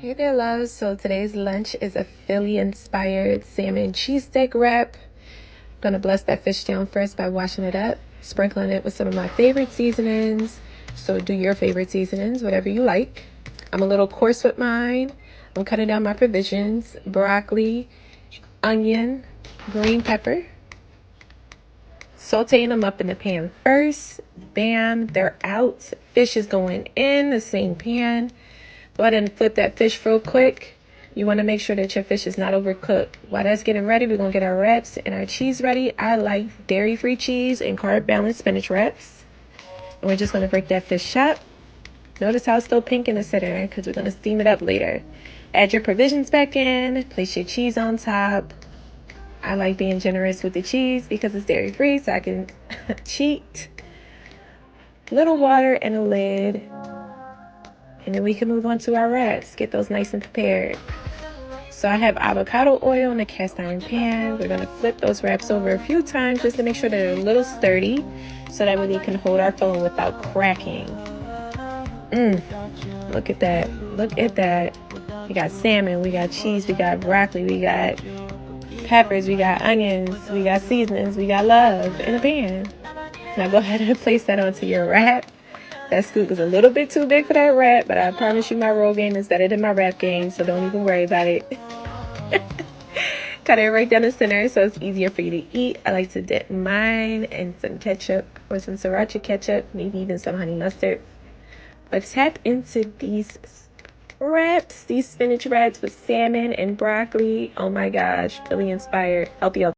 Hey there, loves. So today's lunch is a Philly-inspired salmon cheesesteak wrap. I'm gonna bless that fish down first by washing it up, sprinkling it with some of my favorite seasonings. So do your favorite seasonings, whatever you like. I'm a little coarse with mine. I'm cutting down my provisions: broccoli, onion, green pepper. Sauteing them up in the pan first. Bam, they're out. Fish is going in the same pan. Go ahead and flip that fish real quick. You want to make sure that your fish is not overcooked. While that's getting ready, we're going to get our wraps and our cheese ready. I like dairy-free cheese and carb-balanced spinach wraps. And we're just going to break that fish up. Notice how it's still pink in the center because we're going to steam it up later. Add your provisions back in. Place your cheese on top. I like being generous with the cheese because it's dairy-free, so I can cheat. Little water and a lid. And then we can move on to our wraps. Get those nice and prepared. So I have avocado oil in a cast iron pan. We're going to flip those wraps over a few times just to make sure they're a little sturdy, so that way they can hold our filling without cracking. Look at that. Look at that. We got salmon, we got cheese, we got broccoli, we got peppers, we got onions, we got seasonings, we got love in a pan. Now go ahead and place that onto your wrap. That scoop is a little bit too big for that wrap, but I promise you my roll game is better than my wrap game, so don't even worry about it. Cut it right down the center so it's easier for you to eat. I like to dip mine in some ketchup or some sriracha ketchup, maybe even some honey mustard. But tap into these wraps, these spinach wraps with salmon and broccoli. Oh my gosh, Philly inspired, healthy.